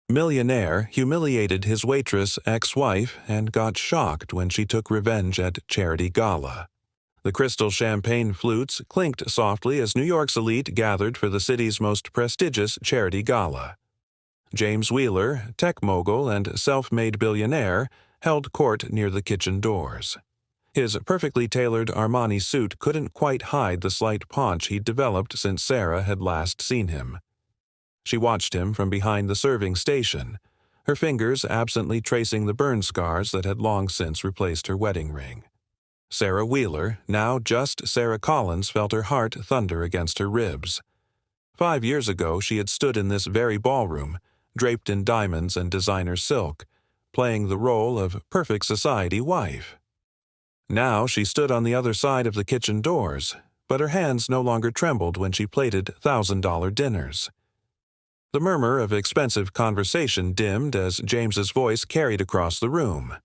Millionaire humiliated his waitress ex-wife and got shocked when she took revenge at charity gala. The crystal champagne flutes clinked softly as New York's elite gathered for the city's most prestigious charity gala. James Wheeler, tech mogul and self-made billionaire, held court near the kitchen doors. His perfectly tailored Armani suit couldn't quite hide the slight paunch he'd developed since Sarah had last seen him. She watched him from behind the serving station, her fingers absently tracing the burn scars that had long since replaced her wedding ring. Sarah Wheeler, now just Sarah Collins, felt her heart thunder against her ribs. 5 years ago she had stood in this very ballroom, draped in diamonds and designer silk, playing the role of perfect society wife. Now she stood on the other side of the kitchen doors, but her hands no longer trembled when she plated $1,000 dinners. The murmur of expensive conversation dimmed as James's voice carried across the room.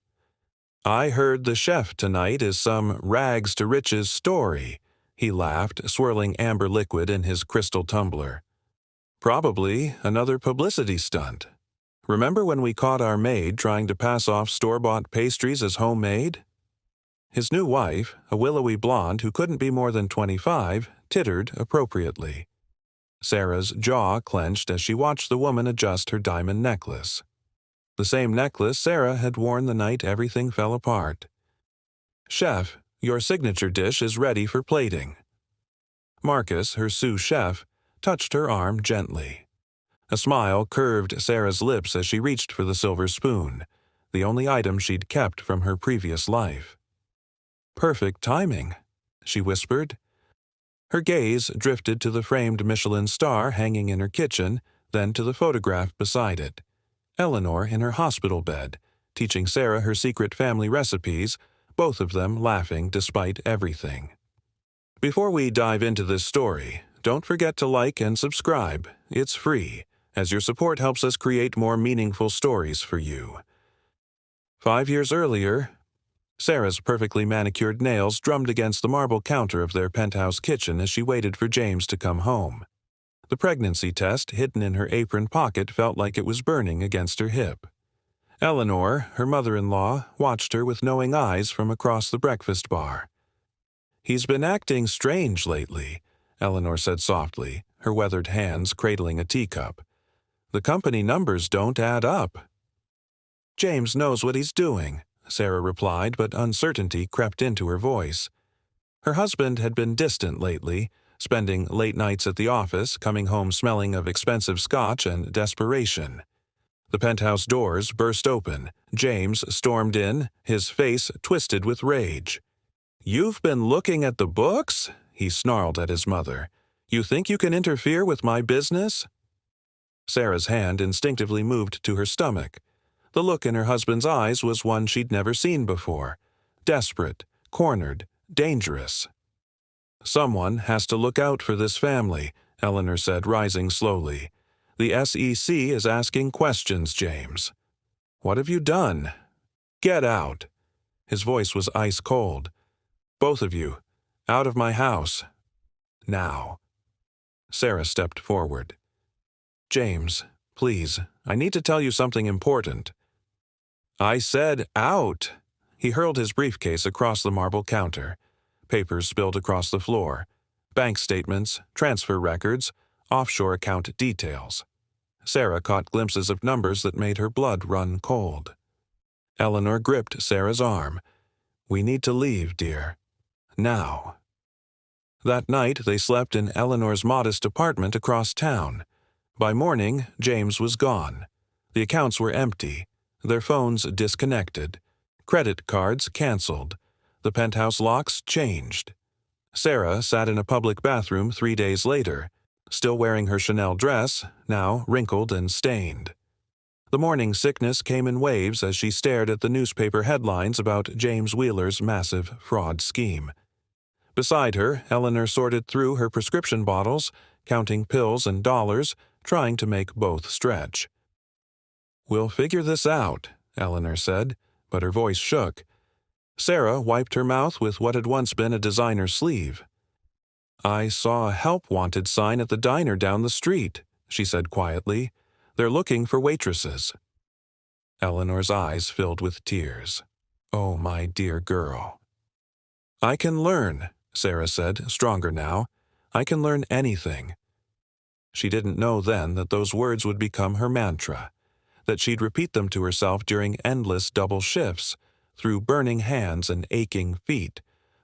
"I heard the chef tonight is some rags-to-riches story," he laughed, swirling amber liquid in his crystal tumbler. "Probably another publicity stunt. Remember when we caught our maid trying to pass off store-bought pastries as homemade?" His new wife, a willowy blonde who couldn't be more than 25, tittered appropriately. Sarah's jaw clenched as she watched the woman adjust her diamond necklace. The same necklace Sarah had worn the night everything fell apart. "Chef, your signature dish is ready for plating." Marcus, her sous chef, touched her arm gently. A smile curved Sarah's lips as she reached for the silver spoon, the only item she'd kept from her previous life. "Perfect timing," she whispered. Her gaze drifted to the framed Michelin star hanging in her kitchen, then to the photograph beside it. Eleanor in her hospital bed, teaching Sarah her secret family recipes, both of them laughing despite everything. Before we dive into this story, don't forget to like and subscribe. It's free, as your support helps us create more meaningful stories for you. 5 years earlier, Sarah's perfectly manicured nails drummed against the marble counter of their penthouse kitchen as she waited for James to come home. The pregnancy test hidden in her apron pocket felt like it was burning against her hip. Eleanor, her mother-in-law, watched her with knowing eyes from across the breakfast bar. "He's been acting strange lately," Eleanor said softly, her weathered hands cradling a teacup. "The company numbers don't add up." "James knows what he's doing," Sarah replied, but uncertainty crept into her voice. Her husband had been distant lately, spending late nights at the office, coming home smelling of expensive scotch and desperation. The penthouse doors burst open. James stormed in, his face twisted with rage. "You've been looking at the books?" he snarled at his mother. "You think you can interfere with my business?" Sarah's hand instinctively moved to her stomach. The look in her husband's eyes was one she'd never seen before. Desperate, cornered, dangerous. "Someone has to look out for this family," Eleanor said, rising slowly. "The SEC is asking questions, James." "What have you done?" "Get out." His voice was ice cold. "Both of you, out of my house. Now." Sarah stepped forward. "James, please, I need to tell you something important." "I said out." He hurled his briefcase across the marble counter. Papers spilled across the floor. Bank statements, transfer records, offshore account details. Sarah caught glimpses of numbers that made her blood run cold. Eleanor gripped Sarah's arm. "We need to leave, dear. Now." That night they slept in Eleanor's modest apartment across town. By morning, James was gone. The accounts were empty, their phones disconnected, credit cards canceled, the penthouse locks changed. Sarah sat in a public bathroom 3 days later, still wearing her Chanel dress, now wrinkled and stained. The morning sickness came in waves as she stared at the newspaper headlines about James Wheeler's massive fraud scheme. Beside her, Eleanor sorted through her prescription bottles, counting pills and dollars, trying to make both stretch. "We'll figure this out," Eleanor said, but her voice shook. Sarah wiped her mouth with what had once been a designer sleeve. "I saw a help wanted sign at the diner down the street," she said quietly. They're looking for waitresses." Eleanor's eyes filled with tears. "Oh, my dear girl." "I can learn," Sarah said, stronger now. "I can learn anything." She didn't know then that those words would become her mantra, that she'd repeat them to herself during endless double shifts, through burning hands and aching feet,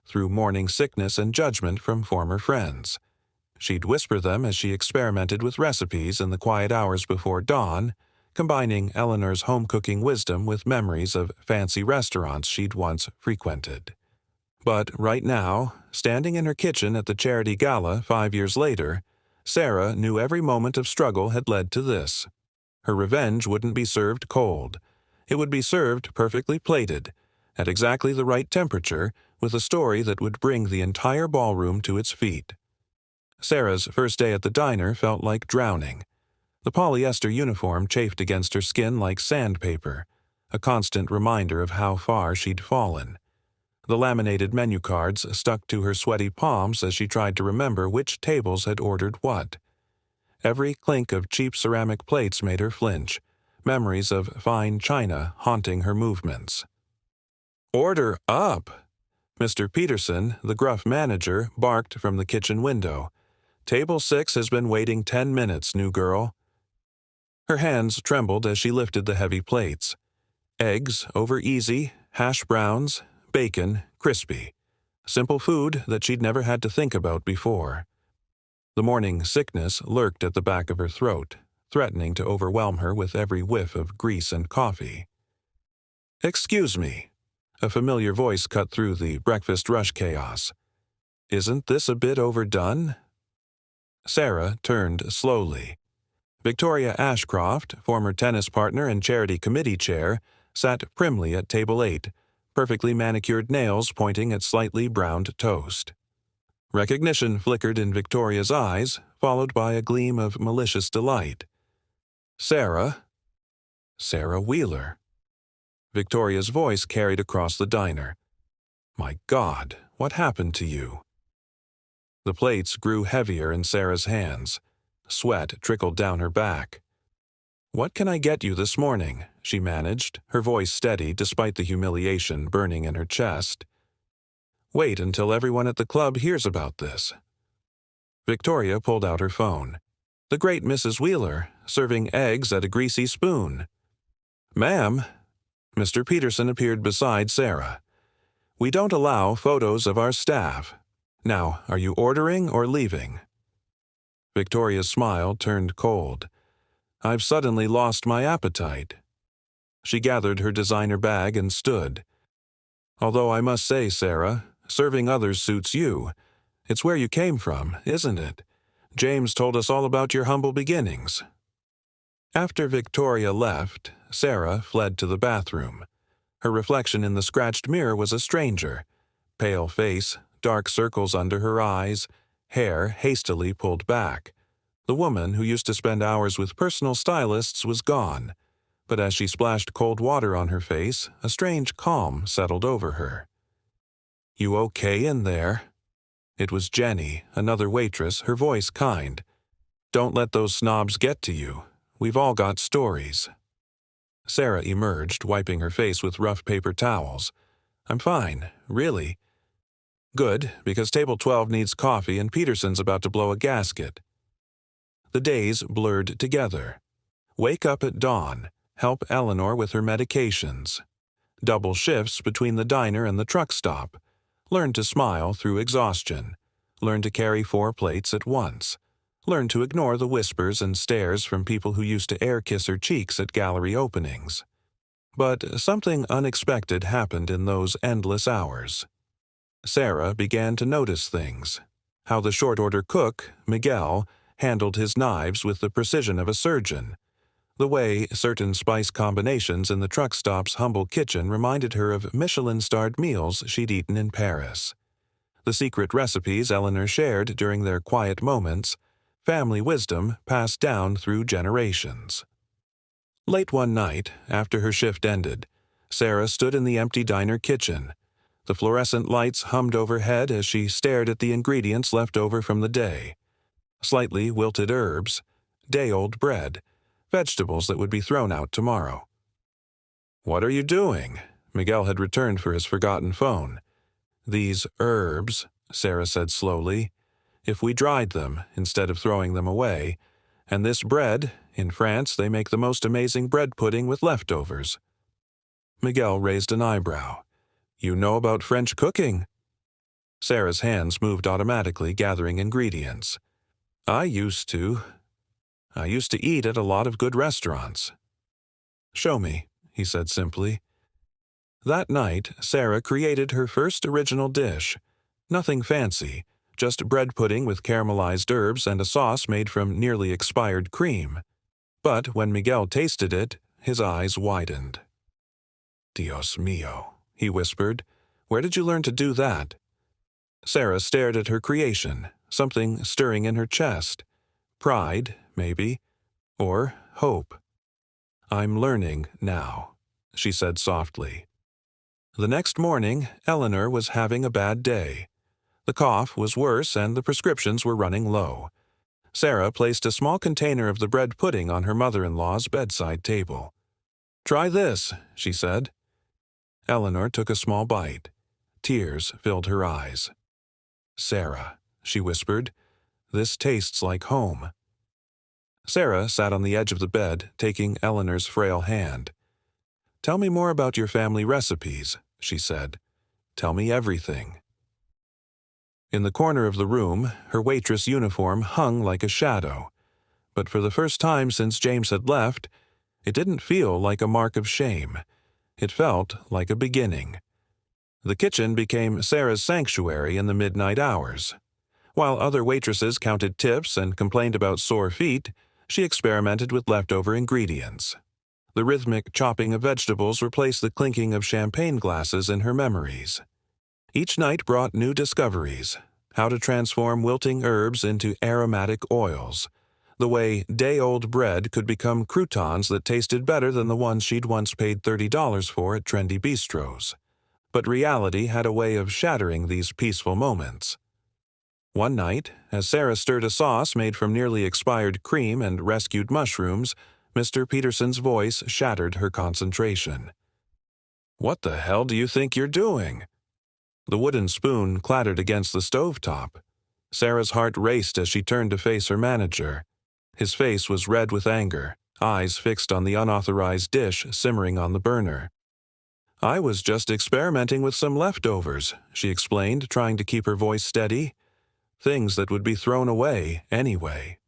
through morning sickness and judgment from former friends. She'd whisper them as she experimented with recipes in the quiet hours before dawn, combining Eleanor's home-cooking wisdom with memories of fancy restaurants she'd once frequented. But right now, standing in her kitchen at the charity gala 5 years later, Sarah knew every moment of struggle had led to this. Her revenge wouldn't be served cold. It would be served perfectly plated, at exactly the right temperature, with a story that would bring the entire ballroom to its feet. Sarah's first day at the diner felt like drowning. The polyester uniform chafed against her skin like sandpaper, a constant reminder of how far she'd fallen. The laminated menu cards stuck to her sweaty palms as she tried to remember which tables had ordered what. Every clink of cheap ceramic plates made her flinch, memories of fine china haunting her movements. "Order up!" Mr. Peterson, the gruff manager, barked from the kitchen window. "Table 6 has been waiting 10 minutes, new girl." Her hands trembled as she lifted the heavy plates. Eggs, over easy, hash browns, bacon, crispy. Simple food that she'd never had to think about before. The morning sickness lurked at the back of her throat, threatening to overwhelm her with every whiff of grease and coffee. "Excuse me." A familiar voice cut through the breakfast rush chaos. "Isn't this a bit overdone?" Sarah turned slowly. Victoria Ashcroft, former tennis partner and charity committee chair, sat primly at table 8, perfectly manicured nails pointing at slightly browned toast. Recognition flickered in Victoria's eyes, followed by a gleam of malicious delight. "Sarah?" "Sarah Wheeler." Victoria's voice carried across the diner. "My God, what happened to you?" The plates grew heavier in Sarah's hands. Sweat trickled down her back. "What can I get you this morning?" she managed, her voice steady despite the humiliation burning in her chest. "Wait until everyone at the club hears about this." Victoria pulled out her phone. "The great Mrs. Wheeler, serving eggs at a greasy spoon." "Ma'am." Mr. Peterson appeared beside Sarah. "We don't allow photos of our staff. Now, are you ordering or leaving?" Victoria's smile turned cold. "I've suddenly lost my appetite." She gathered her designer bag and stood. "Although I must say, Sarah, serving others suits you. It's where you came from, isn't it? James told us all about your humble beginnings." After Victoria left, Sarah fled to the bathroom. Her reflection in the scratched mirror was a stranger. Pale face, dark circles under her eyes, hair hastily pulled back. The woman who used to spend hours with personal stylists was gone, but as she splashed cold water on her face, a strange calm settled over her. "You okay in there?" It was Jenny, another waitress, her voice kind. "Don't let those snobs get to you. We've all got stories." Sarah emerged, wiping her face with rough paper towels. "I'm fine, really." "Good, because table 12 needs coffee and Peterson's about to blow a gasket." The days blurred together. Wake up at dawn, help Eleanor with her medications. Double shifts between the diner and the truck stop. Learn to smile through exhaustion. Learn to carry 4 plates at once. Learn to ignore the whispers and stares from people who used to air-kiss her cheeks at gallery openings. But something unexpected happened in those endless hours. Sarah began to notice things. How the short-order cook, Miguel, handled his knives with the precision of a surgeon. The way certain spice combinations in the truck stop's humble kitchen reminded her of Michelin-starred meals she'd eaten in Paris. The secret recipes Eleanor shared during their quiet moments, family wisdom passed down through generations. Late one night, after her shift ended, Sarah stood in the empty diner kitchen. The fluorescent lights hummed overhead as she stared at the ingredients left over from the day. Slightly wilted herbs, day-old bread, vegetables that would be thrown out tomorrow. "What are you doing?" Miguel had returned for his forgotten phone. "These herbs," Sarah said slowly, "if we dried them instead of throwing them away, and this bread, in France they make the most amazing bread pudding with leftovers." Miguel raised an eyebrow. "You know about French cooking?" Sarah's hands moved automatically, gathering ingredients. I used to eat at a lot of good restaurants." "Show me," he said simply. That night, Sarah created her first original dish. Nothing fancy, just bread pudding with caramelized herbs and a sauce made from nearly expired cream. But when Miguel tasted it, his eyes widened. "Dios mío," he whispered. "Where did you learn to do that?" Sarah stared at her creation, something stirring in her chest. Pride, maybe, or hope. "I'm learning now," she said softly. The next morning, Eleanor was having a bad day. The cough was worse and the prescriptions were running low. Sarah placed a small container of the bread pudding on her mother-in-law's bedside table. "Try this," she said. Eleanor took a small bite. Tears filled her eyes. "Sarah," she whispered, "this tastes like home." Sarah sat on the edge of the bed, taking Eleanor's frail hand. "Tell me more about your family recipes," she said. "Tell me everything." In the corner of the room, her waitress uniform hung like a shadow. But for the first time since James had left, it didn't feel like a mark of shame. It felt like a beginning. The kitchen became Sarah's sanctuary in the midnight hours. While other waitresses counted tips and complained about sore feet, she experimented with leftover ingredients. The rhythmic chopping of vegetables replaced the clinking of champagne glasses in her memories. Each night brought new discoveries: how to transform wilting herbs into aromatic oils, the way day-old bread could become croutons that tasted better than the ones she'd once paid $30 for at trendy bistros. But reality had a way of shattering these peaceful moments. One night, as Sarah stirred a sauce made from nearly expired cream and rescued mushrooms, Mr. Peterson's voice shattered her concentration. "What the hell do you think you're doing?" The wooden spoon clattered against the stovetop. Sarah's heart raced as she turned to face her manager. His face was red with anger, eyes fixed on the unauthorized dish simmering on the burner. "I was just experimenting with some leftovers," she explained, trying to keep her voice steady. "Things that would be thrown away anyway."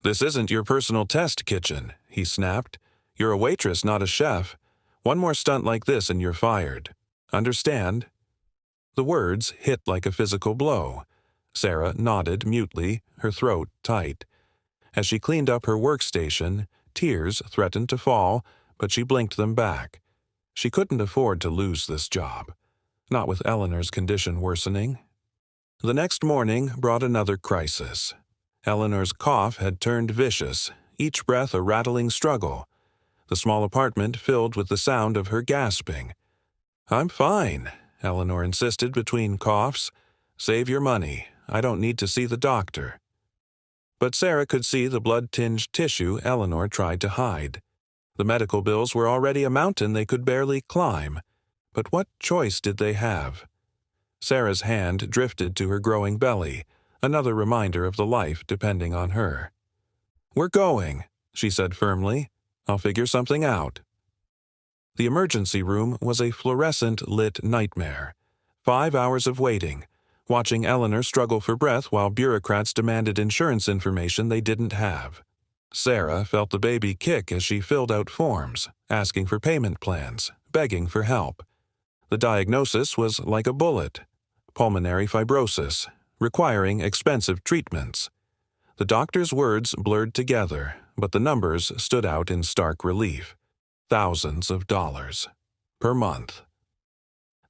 "This isn't your personal test kitchen," he snapped. "You're a waitress, not a chef. One more stunt like this and you're fired. Understand?" The words hit like a physical blow. Sarah nodded mutely, her throat tight. As she cleaned up her workstation, tears threatened to fall, but she blinked them back. She couldn't afford to lose this job, not with Eleanor's condition worsening. The next morning brought another crisis. Eleanor's cough had turned vicious, each breath a rattling struggle. The small apartment filled with the sound of her gasping. "I'm fine," Eleanor insisted between coughs. "Save your money. I don't need to see the doctor." But Sarah could see the blood-tinged tissue Eleanor tried to hide. The medical bills were already a mountain they could barely climb. But what choice did they have? Sarah's hand drifted to her growing belly, another reminder of the life depending on her. "We're going," she said firmly. "I'll figure something out." The emergency room was a fluorescent-lit nightmare. 5 hours of waiting, watching Eleanor struggle for breath while bureaucrats demanded insurance information they didn't have. Sarah felt the baby kick as she filled out forms, asking for payment plans, begging for help. The diagnosis was like a bullet: pulmonary fibrosis, requiring expensive treatments. The doctor's words blurred together, but the numbers stood out in stark relief. Thousands of dollars. Per month.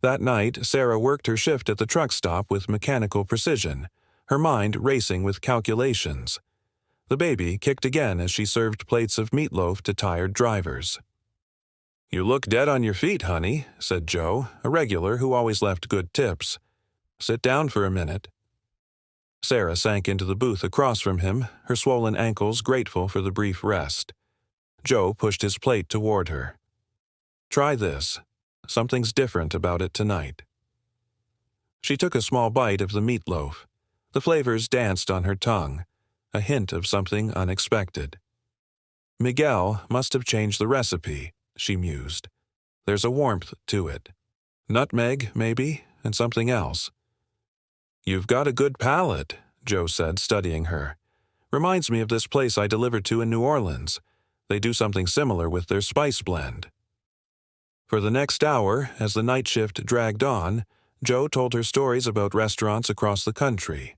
That night, Sarah worked her shift at the truck stop with mechanical precision, her mind racing with calculations. The baby kicked again as she served plates of meatloaf to tired drivers. "You look dead on your feet, honey," said Joe, a regular who always left good tips. "Sit down for a minute." Sarah sank into the booth across from him, her swollen ankles grateful for the brief rest. Joe pushed his plate toward her. "Try this. Something's different about it tonight." She took a small bite of the meatloaf. The flavors danced on her tongue, a hint of something unexpected. Miguel must have changed the recipe, she mused. There's a warmth to it. Nutmeg, maybe, and something else. "You've got a good palate," Joe said, studying her. "Reminds me of this place I delivered to in New Orleans. They do something similar with their spice blend." For the next hour, as the night shift dragged on, Joe told her stories about restaurants across the country.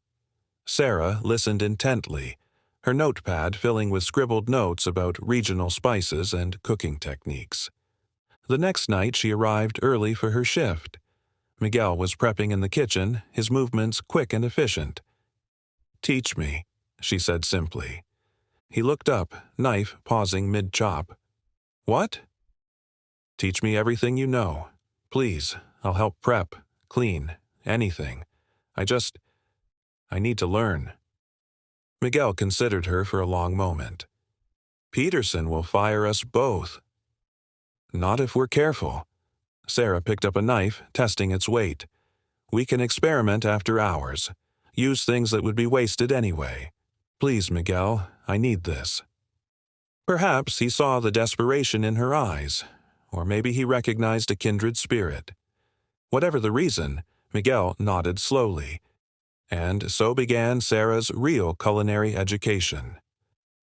Sarah listened intently, her notepad filling with scribbled notes about regional spices and cooking techniques. The next night she arrived early for her shift. Miguel was prepping in the kitchen, his movements quick and efficient. "Teach me," she said simply. He looked up, knife pausing mid-chop. "What?" "Teach me everything you know. Please, I'll help prep, clean, anything. I need to learn." Miguel considered her for a long moment. "Peterson will fire us both." "Not if we're careful." Sarah picked up a knife, testing its weight. "We can experiment after hours. Use things that would be wasted anyway. Please, Miguel, I need this." Perhaps he saw the desperation in her eyes, or maybe he recognized a kindred spirit. Whatever the reason, Miguel nodded slowly, and so began Sarah's real culinary education.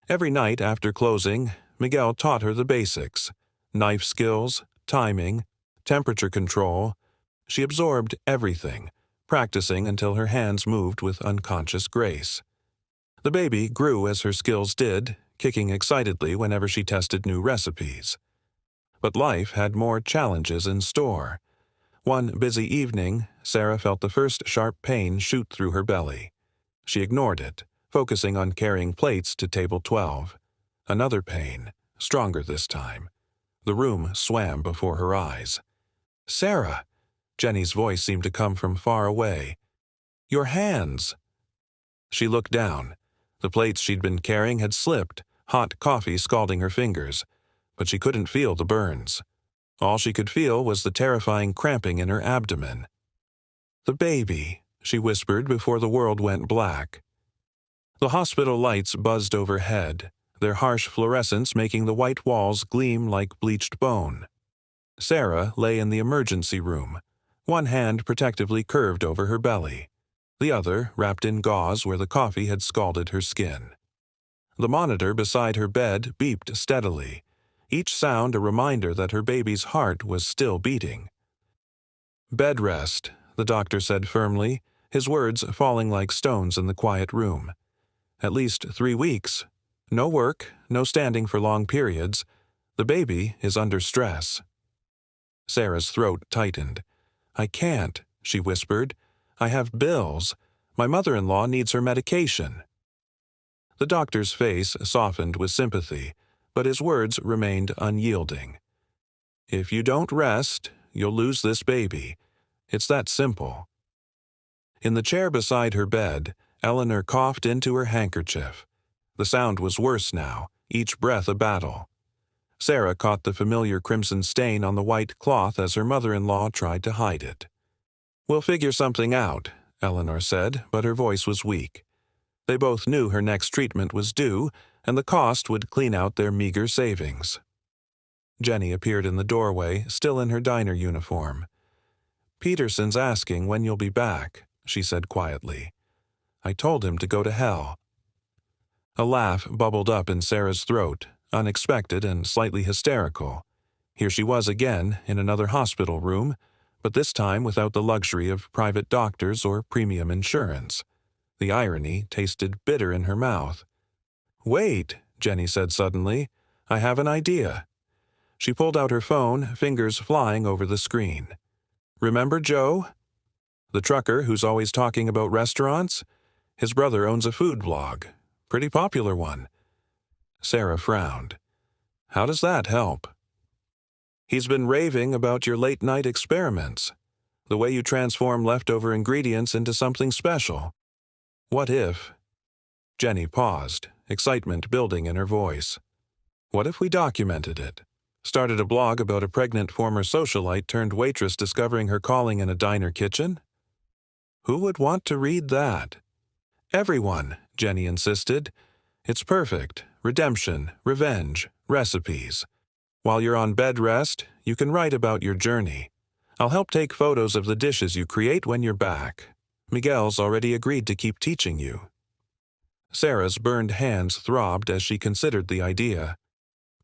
Every night after closing, Miguel taught her the basics: knife skills, timing, temperature control. She absorbed everything, practicing until her hands moved with unconscious grace. The baby grew as her skills did, kicking excitedly whenever she tested new recipes. But life had more challenges in store. One busy evening, Sarah felt the first sharp pain shoot through her belly. She ignored it, focusing on carrying plates to table 12. Another pain, stronger this time. The room swam before her eyes. "Sarah!" Jenny's voice seemed to come from far away. "Your hands!" She looked down. The plates she'd been carrying had slipped, hot coffee scalding her fingers, but she couldn't feel the burns. All she could feel was the terrifying cramping in her abdomen. "The baby," she whispered before the world went black. The hospital lights buzzed overhead, their harsh fluorescence making the white walls gleam like bleached bone. Sarah lay in the emergency room, one hand protectively curved over her belly, the other wrapped in gauze where the coffee had scalded her skin. The monitor beside her bed beeped steadily, each sound a reminder that her baby's heart was still beating. "Bed rest," the doctor said firmly, his words falling like stones in the quiet room. "At least 3 weeks. No work, no standing for long periods. The baby is under stress." Sarah's throat tightened. "I can't," she whispered. "I have bills. My mother-in-law needs her medication." The doctor's face softened with sympathy, but his words remained unyielding. "If you don't rest, you'll lose this baby. It's that simple." In the chair beside her bed, Eleanor coughed into her handkerchief. The sound was worse now, each breath a battle. Sarah caught the familiar crimson stain on the white cloth as her mother-in-law tried to hide it. "We'll figure something out," Eleanor said, but her voice was weak. They both knew her next treatment was due, and the cost would clean out their meager savings. Jenny appeared in the doorway, still in her diner uniform. "Peterson's asking when you'll be back," she said quietly. "I told him to go to hell." A laugh bubbled up in Sarah's throat, unexpected and slightly hysterical. Here she was again, in another hospital room, but this time without the luxury of private doctors or premium insurance. The irony tasted bitter in her mouth. "Wait," Jenny said suddenly. "I have an idea." She pulled out her phone, fingers flying over the screen. "Remember Joe? The trucker who's always talking about restaurants? His brother owns a food blog. Pretty popular one." Sarah frowned. "How does that help?" "He's been raving about your late-night experiments. The way you transform leftover ingredients into something special. What if—" Jenny paused, excitement building in her voice. What if we documented it? Started a blog about a pregnant former socialite turned waitress discovering her calling in a diner kitchen? Who would want to read that? Everyone, Jenny insisted. It's perfect. Redemption, revenge, recipes. While you're on bed rest, you can write about your journey. I'll help take photos of the dishes you create when you're back. Miguel's already agreed to keep teaching you. Sarah's burned hands throbbed as she considered the idea.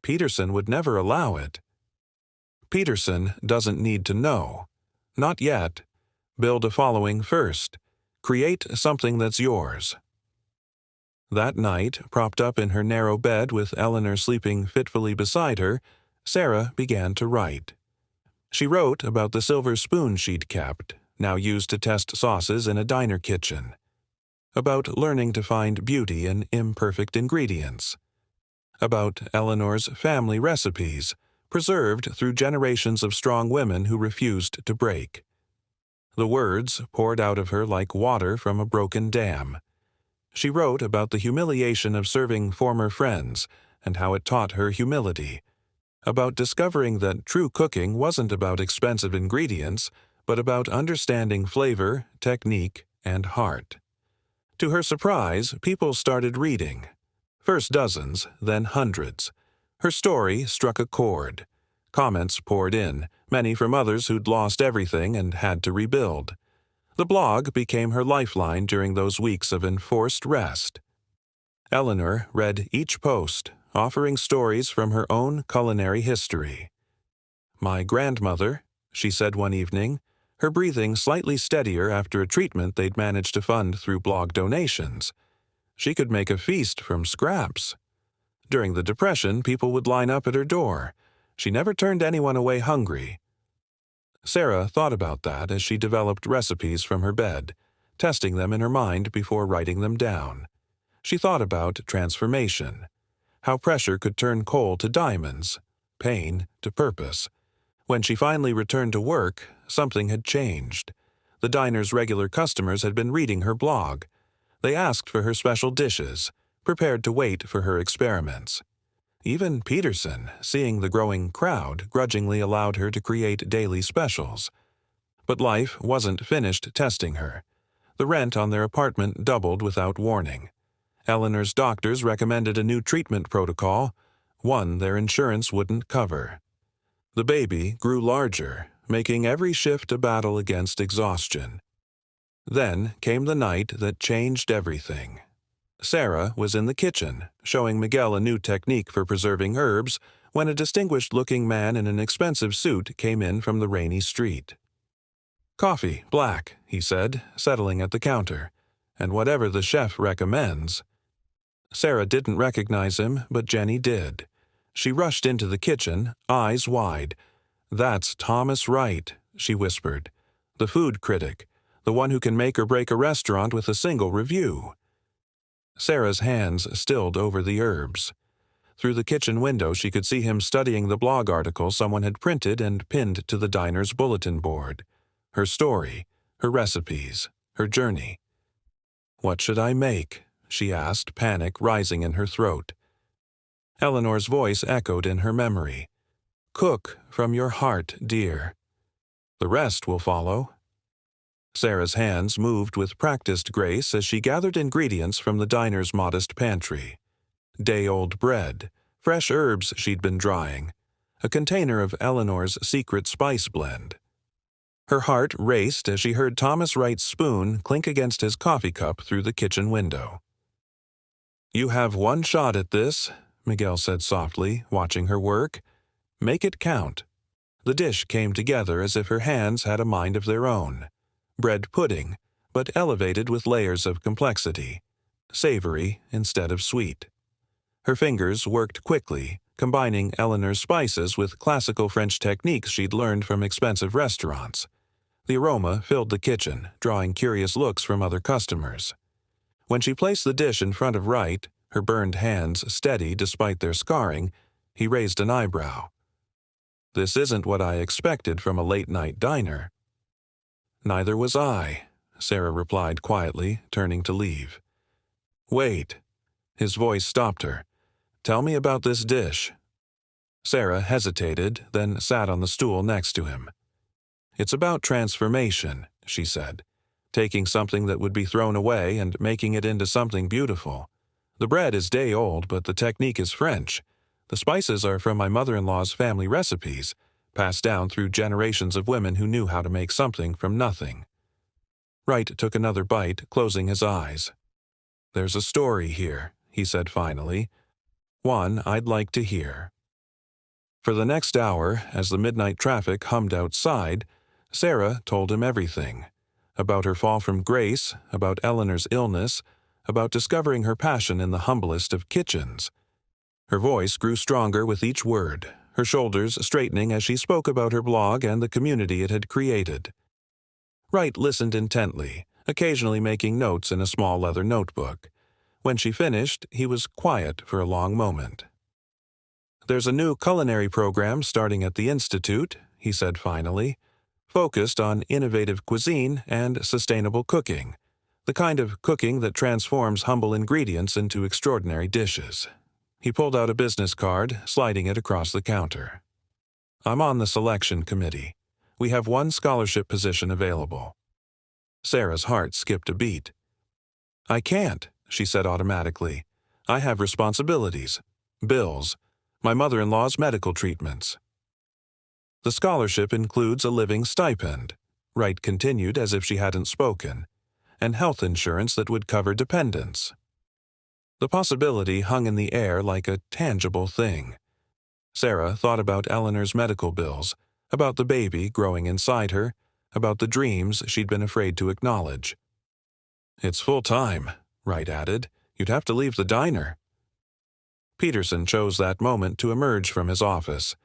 Peterson would never allow it. Peterson doesn't need to know. Not yet. Build a following first. Create something that's yours. That night, propped up in her narrow bed with Eleanor sleeping fitfully beside her, Sarah began to write. She wrote about the silver spoon she'd kept, now used to test sauces in a diner kitchen. About learning to find beauty in imperfect ingredients. About Eleanor's family recipes, preserved through generations of strong women who refused to break. The words poured out of her like water from a broken dam. She wrote about the humiliation of serving former friends and how it taught her humility. About discovering that true cooking wasn't about expensive ingredients, but about understanding flavor, technique, and heart. To her surprise, people started reading. First dozens, then hundreds. Her story struck a chord. Comments poured in, many from others who'd lost everything and had to rebuild. The blog became her lifeline during those weeks of enforced rest. Eleanor read each post, offering stories from her own culinary history. "My grandmother," she said one evening, her breathing slightly steadier after a treatment they'd managed to fund through blog donations. She could make a feast from scraps. During the Depression, people would line up at her door. She never turned anyone away hungry. Sarah thought about that as she developed recipes from her bed, testing them in her mind before writing them down. She thought about transformation, how pressure could turn coal to diamonds, pain to purpose. When she finally returned to work, something had changed. The diner's regular customers had been reading her blog. They asked for her special dishes, prepared to wait for her experiments. Even Peterson, seeing the growing crowd, grudgingly allowed her to create daily specials. But life wasn't finished testing her. The rent on their apartment doubled without warning. Eleanor's doctors recommended a new treatment protocol, one their insurance wouldn't cover. The baby grew larger, making every shift a battle against exhaustion. Then came the night that changed everything. Sarah was in the kitchen, showing Miguel a new technique for preserving herbs, when a distinguished-looking man in an expensive suit came in from the rainy street. "Coffee, black," he said, settling at the counter, "and whatever the chef recommends." Sarah didn't recognize him, but Jenny did. She rushed into the kitchen, eyes wide. "That's Thomas Wright," she whispered. "The food critic. The one who can make or break a restaurant with a single review." Sarah's hands stilled over the herbs. Through the kitchen window she could see him studying the blog article someone had printed and pinned to the diner's bulletin board. Her story, her recipes, her journey. "What should I make?" she asked, panic rising in her throat. Eleanor's voice echoed in her memory. "Cook from your heart, dear. The rest will follow." Sarah's hands moved with practiced grace as she gathered ingredients from the diner's modest pantry. Day-old bread, fresh herbs she'd been drying, a container of Eleanor's secret spice blend. Her heart raced as she heard Thomas Wright's spoon clink against his coffee cup through the kitchen window. "You have one shot at this," Miguel said softly, watching her work. "Make it count." The dish came together as if her hands had a mind of their own. Bread pudding, but elevated with layers of complexity. Savory instead of sweet. Her fingers worked quickly, combining Eleanor's spices with classical French techniques she'd learned from expensive restaurants. The aroma filled the kitchen, drawing curious looks from other customers. When she placed the dish in front of Wright, her burned hands steady despite their scarring, he raised an eyebrow. "This isn't what I expected from a late-night diner." "Neither was I," Sarah replied quietly, turning to leave. "Wait." His voice stopped her. Tell me about this dish." Sarah hesitated, then sat on the stool next to him. "It's about transformation," she said. "Taking something that would be thrown away and making it into something beautiful. The bread is day-old, but the technique is French. The spices are from my mother-in-law's family recipes, passed down through generations of women who knew how to make something from nothing." Wright took another bite, closing his eyes. "There's a story here," he said finally. "One I'd like to hear." For the next hour, as the midnight traffic hummed outside, Sarah told him everything. About her fall from grace, about Eleanor's illness, about discovering her passion in the humblest of kitchens. Her voice grew stronger with each word, her shoulders straightening as she spoke about her blog and the community it had created. Wright listened intently, occasionally making notes in a small leather notebook. When she finished, he was quiet for a long moment. "There's a new culinary program starting at the Institute," he said finally, "focused on innovative cuisine and sustainable cooking, the kind of cooking that transforms humble ingredients into extraordinary dishes." He pulled out a business card, sliding it across the counter. "I'm on the selection committee. We have one scholarship position available." Sarah's heart skipped a beat. "I can't," she said automatically. "I have responsibilities, bills, my mother-in-law's medical treatments." "The scholarship includes a living stipend," Wright continued as if she hadn't spoken, "and health insurance that would cover dependents." The possibility hung in the air like a tangible thing. Sarah thought about Eleanor's medical bills, about the baby growing inside her, about the dreams she'd been afraid to acknowledge. "It's full-time," Wright added. "You'd have to leave the diner." Peterson chose that moment to emerge from his office.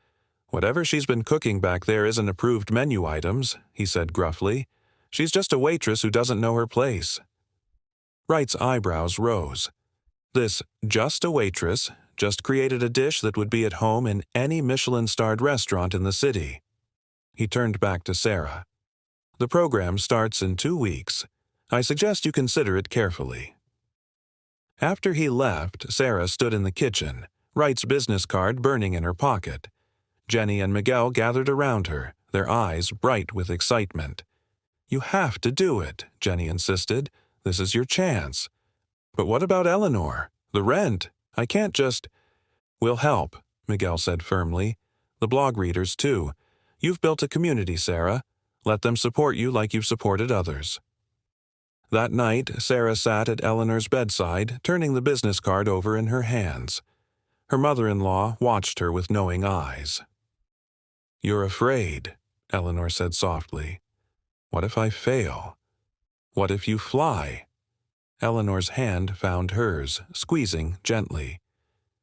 "Whatever she's been cooking back there isn't approved menu items," he said gruffly. "She's just a waitress who doesn't know her place." Wright's eyebrows rose. This just a waitress just created a dish that would be at home in any Michelin-starred restaurant in the city. He turned back to Sarah. "The program starts in 2 weeks. I suggest you consider it carefully." After he left, Sarah stood in the kitchen, Wright's business card burning in her pocket. Jenny and Miguel gathered around her, their eyes bright with excitement. "You have to do it," Jenny insisted. "This is your chance." "But what about Eleanor? The rent? I can't just—" "We'll help," Miguel said firmly. "The blog readers, too. You've built a community, Sarah. Let them support you like you've supported others." That night, Sarah sat at Eleanor's bedside, turning the business card over in her hands. Her mother-in-law watched her with knowing eyes. "You're afraid," Eleanor said softly. "What if I fail? What if you fly?" Eleanor's hand found hers, squeezing gently.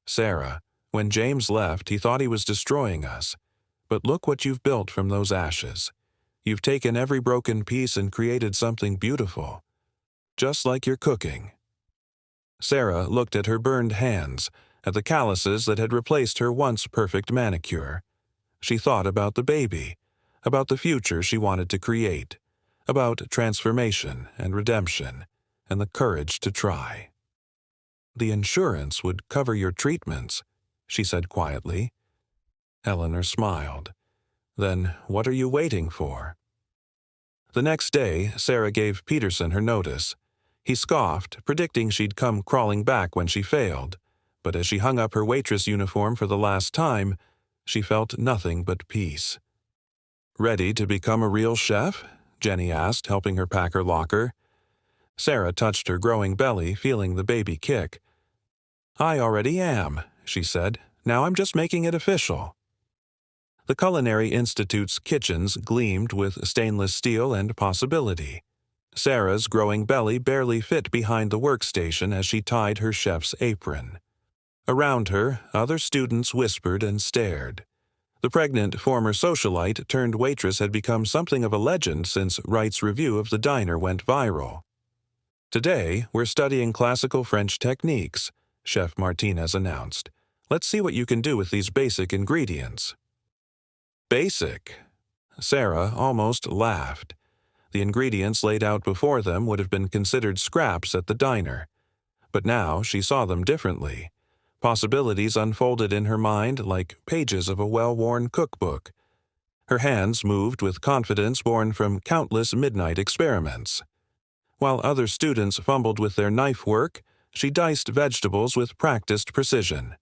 "Sarah, when James left, he thought he was destroying us. But look what you've built from those ashes. You've taken every broken piece and created something beautiful. Just like your cooking." Sarah looked at her burned hands, at the calluses that had replaced her once perfect manicure. She thought about the baby, about the future she wanted to create, about transformation and redemption, and the courage to try. "The insurance would cover your treatments," she said quietly. Eleanor smiled. "Then what are you waiting for?" The next day, Sarah gave Peterson her notice. He scoffed, predicting she'd come crawling back when she failed. But as she hung up her waitress uniform for the last time, she felt nothing but peace. "Ready to become a real chef?" Jenny asked, helping her pack her locker. Sarah touched her growing belly, feeling the baby kick. "I already am," she said. "Now I'm just making it official." The Culinary Institute's kitchens gleamed with stainless steel and possibility. Sarah's growing belly barely fit behind the workstation as she tied her chef's apron. Around her, other students whispered and stared. The pregnant former socialite turned waitress had become something of a legend since Wright's review of the diner went viral. "Today, we're studying classical French techniques," Chef Martinez announced. "Let's see what you can do with these basic ingredients." Basic? Sarah almost laughed. The ingredients laid out before them would have been considered scraps at the diner. But now she saw them differently. Possibilities unfolded in her mind like pages of a well-worn cookbook. Her hands moved with confidence born from countless midnight experiments. While other students fumbled with their knife work, she diced vegetables with practiced precision.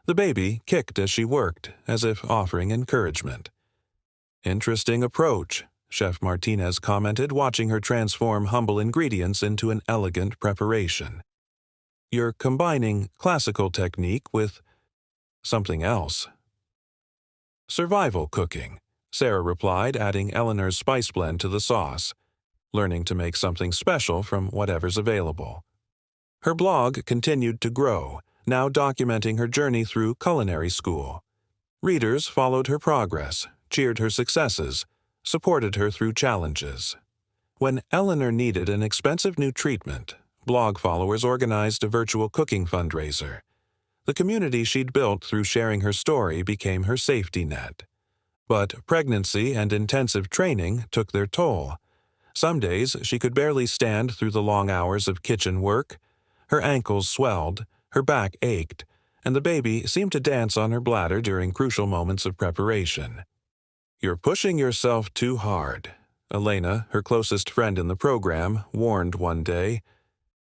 The baby kicked as she worked, as if offering encouragement. "Interesting approach," Chef Martinez commented, watching her transform humble ingredients into an elegant preparation. "You're combining classical technique with something else." "Survival cooking," Sarah replied, adding Eleanor's spice blend to the sauce, learning to make something special from whatever's available. Her blog continued to grow, now documenting her journey through culinary school. Readers followed her progress, cheered her successes, supported her through challenges. When Eleanor needed an expensive new treatment, blog followers organized a virtual cooking fundraiser. The community she'd built through sharing her story became her safety net. But pregnancy and intensive training took their toll. Some days she could barely stand through the long hours of kitchen work. Her ankles swelled, her back ached, and the baby seemed to dance on her bladder during crucial moments of preparation. "You're pushing yourself too hard," Elena, her closest friend in the program, warned one day.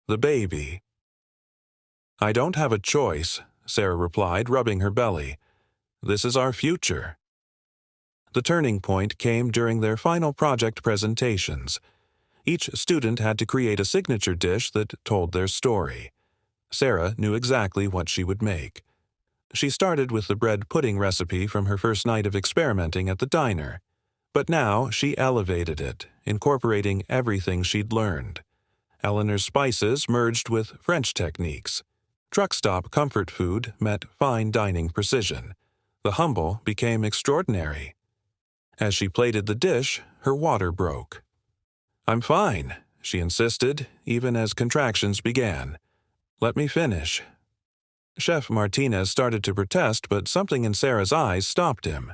"The baby." "I don't have a choice," Sarah replied, rubbing her belly. "This is our future." The turning point came during their final project presentations. Each student had to create a signature dish that told their story. Sarah knew exactly what she would make. She started with the bread pudding recipe from her first night of experimenting at the diner. But now she elevated it, incorporating everything she'd learned. Eleanor's spices merged with French techniques. Truck stop comfort food met fine dining precision. The humble became extraordinary. As she plated the dish, her water broke. "I'm fine," she insisted, even as contractions began. "Let me finish." Chef Martinez started to protest, but something in Sarah's eyes stopped him.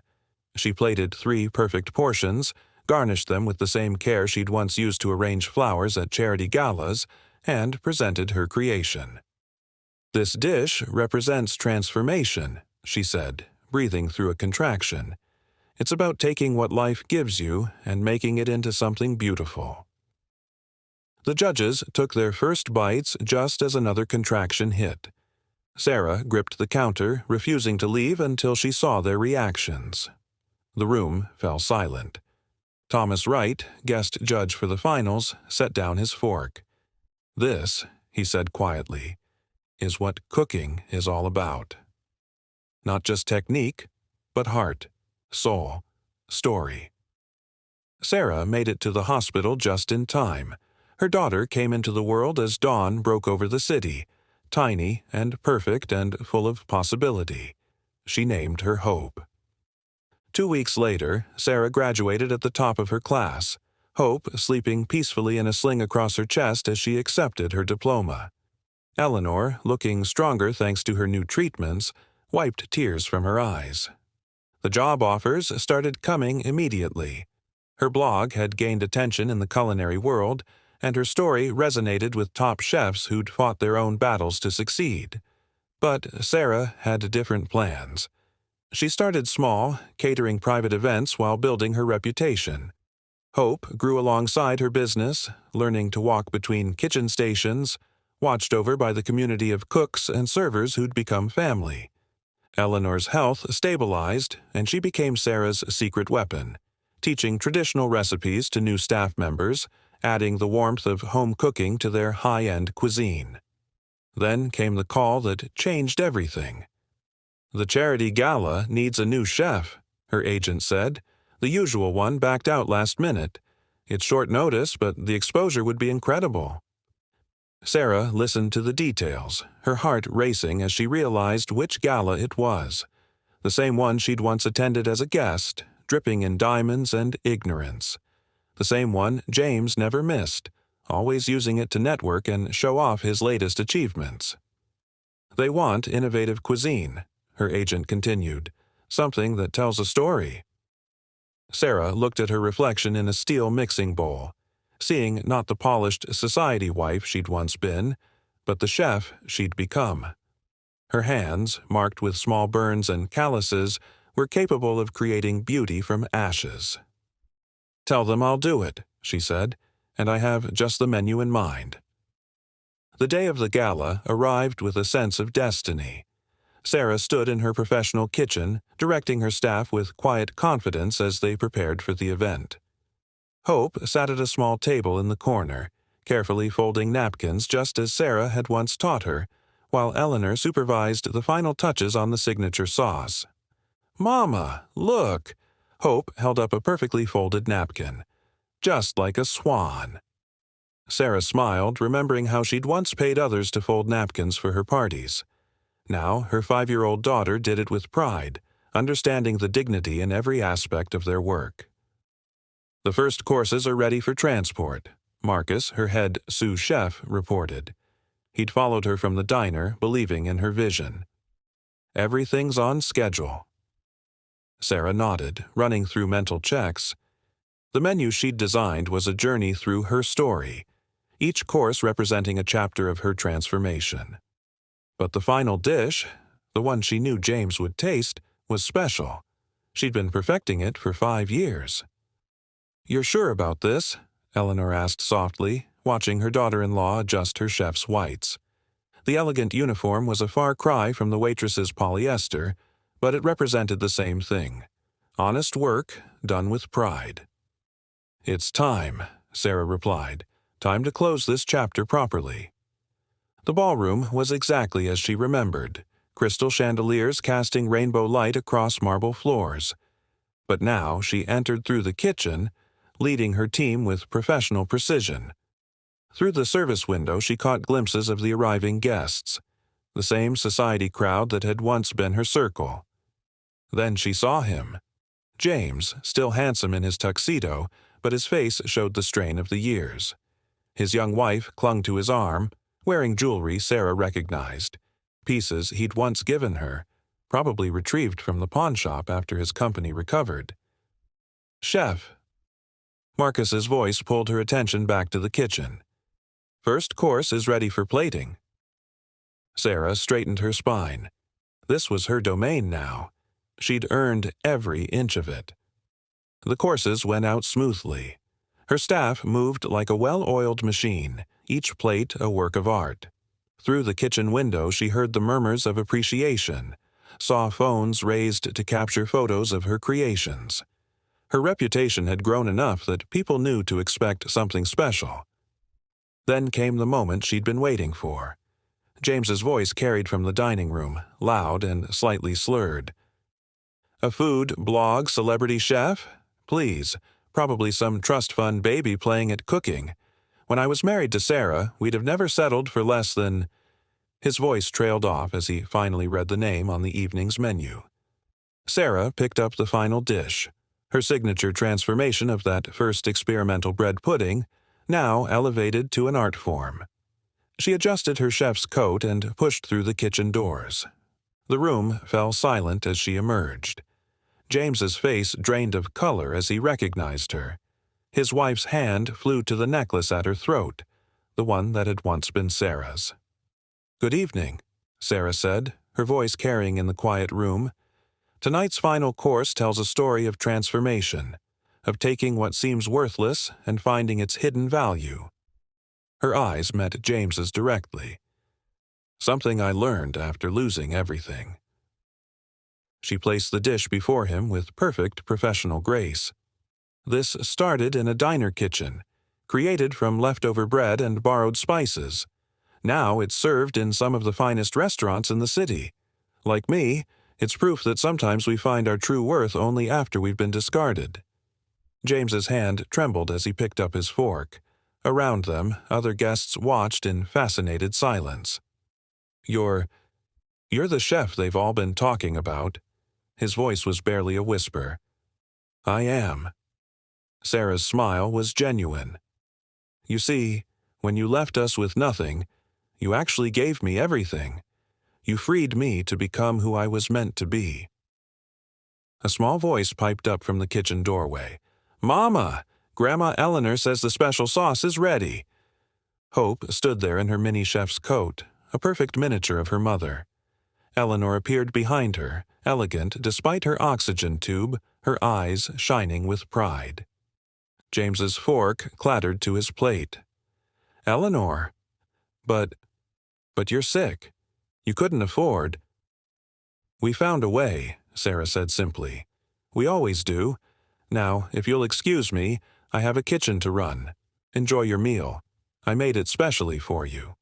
She plated 3 perfect portions, garnished them with the same care she'd once used to arrange flowers at charity galas, and presented her creation. "This dish represents transformation," she said, breathing through a contraction. "It's about taking what life gives you and making it into something beautiful." The judges took their first bites just as another contraction hit. Sarah gripped the counter, refusing to leave until she saw their reactions. The room fell silent. Thomas Wright, guest judge for the finals, set down his fork. "This," he said quietly, "is what cooking is all about. Not just technique, but heart, soul, story." Sarah made it to the hospital just in time. Her daughter came into the world as dawn broke over the city, tiny and perfect and full of possibility. She named her Hope. 2 weeks later, Sarah graduated at the top of her class, Hope sleeping peacefully in a sling across her chest as she accepted her diploma. Eleanor, looking stronger thanks to her new treatments, wiped tears from her eyes. The job offers started coming immediately. Her blog had gained attention in the culinary world, and her story resonated with top chefs who'd fought their own battles to succeed. But Sarah had different plans. She started small, catering private events while building her reputation. Hope grew alongside her business, learning to walk between kitchen stations, watched over by the community of cooks and servers who'd become family. Eleanor's health stabilized, and she became Sarah's secret weapon, teaching traditional recipes to new staff members, adding the warmth of home cooking to their high-end cuisine. Then came the call that changed everything. "The charity gala needs a new chef," her agent said. "The usual one backed out last minute. It's short notice, but the exposure would be incredible." Sarah listened to the details, her heart racing as she realized which gala it was. The same one she'd once attended as a guest, dripping in diamonds and ignorance. The same one James never missed, always using it to network and show off his latest achievements. "They want innovative cuisine," her agent continued, "something that tells a story." Sarah looked at her reflection in a steel mixing bowl, seeing not the polished society wife she'd once been, but the chef she'd become. Her hands, marked with small burns and calluses, were capable of creating beauty from ashes. "Tell them I'll do it," she said, "and I have just the menu in mind." The day of the gala arrived with a sense of destiny. Sarah stood in her professional kitchen, directing her staff with quiet confidence as they prepared for the event. Hope sat at a small table in the corner, carefully folding napkins just as Sarah had once taught her, while Eleanor supervised the final touches on the signature sauce. "Mama, look!" Hope held up a perfectly folded napkin. "Just like a swan." Sarah smiled, remembering how she'd once paid others to fold napkins for her parties. Now her 5-year-old daughter did it with pride, understanding the dignity in every aspect of their work. "The first courses are ready for transport," Marcus, her head sous chef, reported. He'd followed her from the diner, believing in her vision. "Everything's on schedule." Sarah nodded, running through mental checks. The menu she'd designed was a journey through her story, each course representing a chapter of her transformation. But the final dish, the one she knew James would taste, was special. She'd been perfecting it for 5 years. "You're sure about this?" Eleanor asked softly, watching her daughter-in-law adjust her chef's whites. The elegant uniform was a far cry from the waitress's polyester, but it represented the same thing: honest work done with pride. "It's time," Sarah replied. "Time to close this chapter properly." The ballroom was exactly as she remembered, crystal chandeliers casting rainbow light across marble floors. But now she entered through the kitchen, leading her team with professional precision. Through the service window she caught glimpses of the arriving guests, the same society crowd that had once been her circle. Then she saw him. James, still handsome in his tuxedo, but his face showed the strain of the years. His young wife clung to his arm, wearing jewelry Sarah recognized, pieces he'd once given her, probably retrieved from the pawn shop after his company recovered. "Chef." Marcus's voice pulled her attention back to the kitchen. "First course is ready for plating." Sarah straightened her spine. This was her domain now. She'd earned every inch of it. The courses went out smoothly. Her staff moved like a well-oiled machine, each plate a work of art. Through the kitchen window she heard the murmurs of appreciation, saw phones raised to capture photos of her creations. Her reputation had grown enough that people knew to expect something special. Then came the moment she'd been waiting for. James's voice carried from the dining room, loud and slightly slurred. "A food blog celebrity chef? Please, probably some trust fund baby playing at cooking. When I was married to Sarah, we'd have never settled for less than—" His voice trailed off as he finally read the name on the evening's menu. Sarah picked up the final dish, her signature transformation of that first experimental bread pudding, now elevated to an art form. She adjusted her chef's coat and pushed through the kitchen doors. The room fell silent as she emerged. James's face drained of color as he recognized her. His wife's hand flew to the necklace at her throat, the one that had once been Sarah's. "Good evening," Sarah said, her voice carrying in the quiet room. "Tonight's final course tells a story of transformation, of taking what seems worthless and finding its hidden value." Her eyes met James's directly. "Something I learned after losing everything." She placed the dish before him with perfect professional grace. This started in a diner kitchen, created from leftover bread and borrowed spices. Now it's served in some of the finest restaurants in the city. Like me, it's proof that sometimes we find our true worth only after we've been discarded. James's hand trembled as he picked up his fork. Around them, other guests watched in fascinated silence. You're the chef they've all been talking about." His voice was barely a whisper. "I am." Sarah's smile was genuine. "You see, when you left us with nothing, you actually gave me everything. You freed me to become who I was meant to be." A small voice piped up from the kitchen doorway. "Mama! Grandma Eleanor says the special sauce is ready." Hope stood there in her mini chef's coat, a perfect miniature of her mother. Eleanor appeared behind her, elegant despite her oxygen tube, her eyes shining with pride. James's fork clattered to his plate. "Eleanor, but you're sick. You couldn't afford." "We found a way," Sarah said simply. "We always do. Now, if you'll excuse me, I have a kitchen to run. Enjoy your meal. I made it specially for you."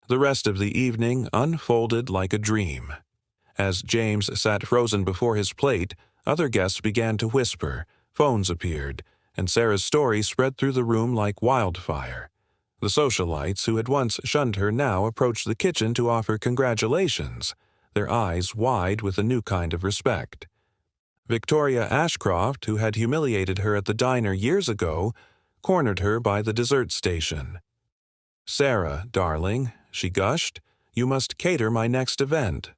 The rest of the evening unfolded like a dream. As James sat frozen before his plate, other guests began to whisper, phones appeared, and Sarah's story spread through the room like wildfire. The socialites who had once shunned her now approached the kitchen to offer congratulations, their eyes wide with a new kind of respect. Victoria Ashcroft, who had humiliated her at the diner years ago, cornered her by the dessert station. "Sarah, darling," she gushed, "you must cater my next event."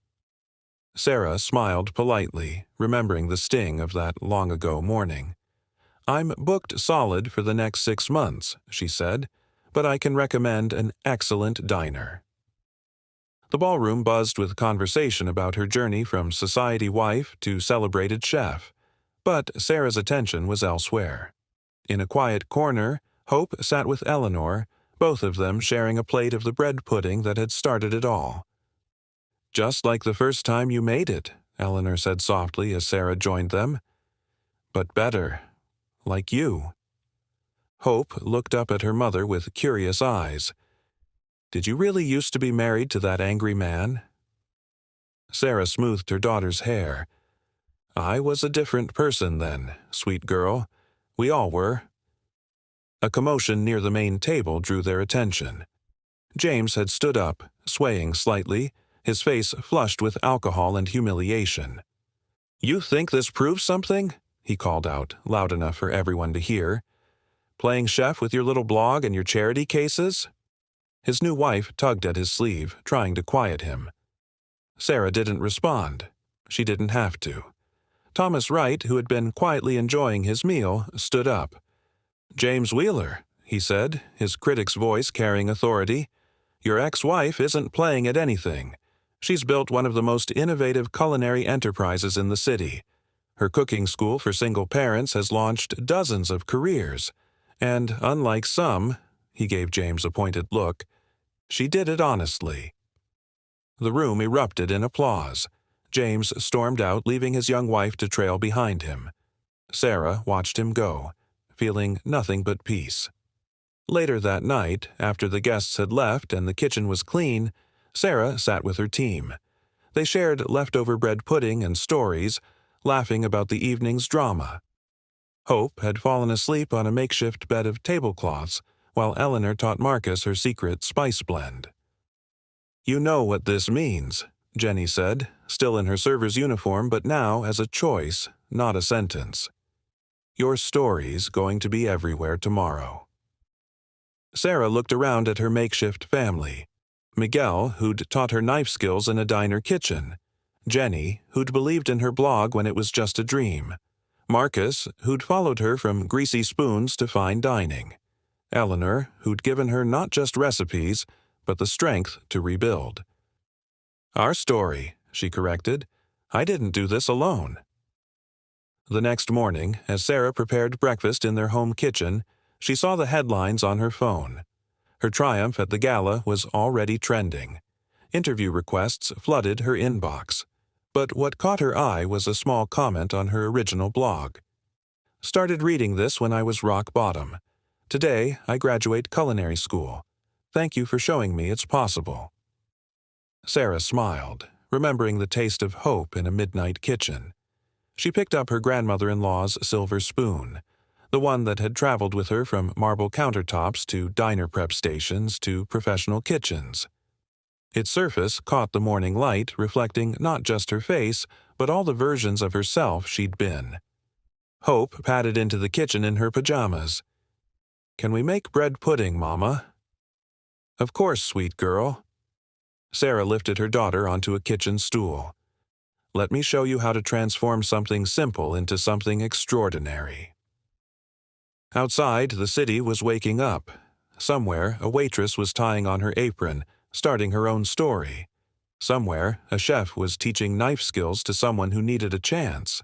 Sarah smiled politely, remembering the sting of that long-ago morning. "I'm booked solid for the next 6 months," she said, "but I can recommend an excellent diner." The ballroom buzzed with conversation about her journey from society wife to celebrated chef, but Sarah's attention was elsewhere. In a quiet corner, Hope sat with Eleanor, both of them sharing a plate of the bread pudding that had started it all. "Just like the first time you made it," Eleanor said softly as Sarah joined them. "But better. Like you." Hope looked up at her mother with curious eyes. "Did you really used to be married to that angry man?" Sarah smoothed her daughter's hair. "I was a different person then, sweet girl. We all were." A commotion near the main table drew their attention. James had stood up, swaying slightly, his face flushed with alcohol and humiliation. "You think this proves something?" he called out, loud enough for everyone to hear. "Playing chef with your little blog and your charity cases?" His new wife tugged at his sleeve, trying to quiet him. Sarah didn't respond. She didn't have to. Thomas Wright, who had been quietly enjoying his meal, stood up. "James Wheeler," he said, his critic's voice carrying authority, "your ex-wife isn't playing at anything. She's built one of the most innovative culinary enterprises in the city. Her cooking school for single parents has launched dozens of careers. And unlike some," he gave James a pointed look, "she did it honestly." The room erupted in applause. James stormed out, leaving his young wife to trail behind him. Sarah watched him go, feeling nothing but peace. Later that night, after the guests had left and the kitchen was clean, Sarah sat with her team. They shared leftover bread pudding and stories, laughing about the evening's drama. Hope had fallen asleep on a makeshift bed of tablecloths, while Eleanor taught Marcus her secret spice blend. "You know what this means," Jenny said, still in her server's uniform but now as a choice, not a sentence. "Your story's going to be everywhere tomorrow." Sarah looked around at her makeshift family. Miguel, who'd taught her knife skills in a diner kitchen. Jenny, who'd believed in her blog when it was just a dream. Marcus, who'd followed her from greasy spoons to fine dining. Eleanor, who'd given her not just recipes, but the strength to rebuild. "Our story," she corrected. "I didn't do this alone." The next morning, as Sarah prepared breakfast in their home kitchen, she saw the headlines on her phone. Her triumph at the gala was already trending. Interview requests flooded her inbox. But what caught her eye was a small comment on her original blog. "Started reading this when I was rock bottom. Today, I graduate culinary school. Thank you for showing me it's possible." Sarah smiled, remembering the taste of hope in a midnight kitchen. She picked up her grandmother-in-law's silver spoon, the one that had traveled with her from marble countertops to diner prep stations to professional kitchens. Its surface caught the morning light, reflecting not just her face, but all the versions of herself she'd been. Hope padded into the kitchen in her pajamas. "Can we make bread pudding, Mama?" "Of course, sweet girl." Sarah lifted her daughter onto a kitchen stool. "Let me show you how to transform something simple into something extraordinary." Outside, the city was waking up. Somewhere, a waitress was tying on her apron, starting her own story. Somewhere, a chef was teaching knife skills to someone who needed a chance.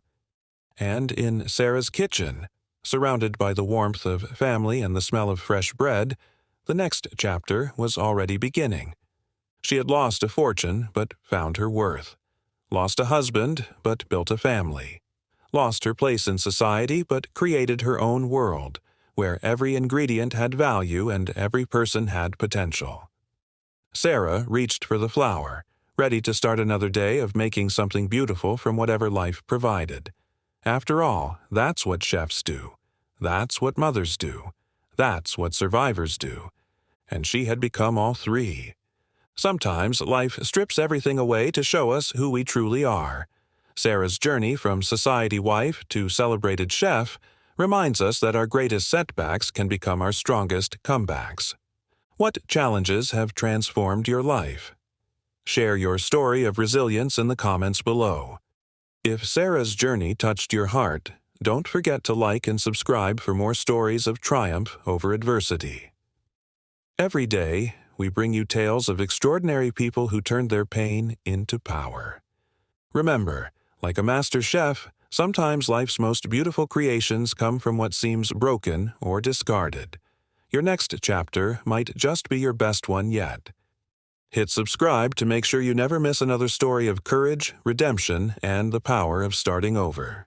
And in Sarah's kitchen, surrounded by the warmth of family and the smell of fresh bread, the next chapter was already beginning. She had lost a fortune, but found her worth. Lost a husband, but built a family. Lost her place in society, but created her own world, where every ingredient had value and every person had potential. Sarah reached for the flour, ready to start another day of making something beautiful from whatever life provided. After all, that's what chefs do. That's what mothers do. That's what survivors do. And she had become all three. Sometimes life strips everything away to show us who we truly are. Sarah's journey from society wife to celebrated chef reminds us that our greatest setbacks can become our strongest comebacks. What challenges have transformed your life? Share your story of resilience in the comments below. If Sarah's journey touched your heart, don't forget to like and subscribe for more stories of triumph over adversity. Every day, we bring you tales of extraordinary people who turned their pain into power. Remember, like a master chef, sometimes life's most beautiful creations come from what seems broken or discarded. Your next chapter might just be your best one yet. Hit subscribe to make sure you never miss another story of courage, redemption, and the power of starting over.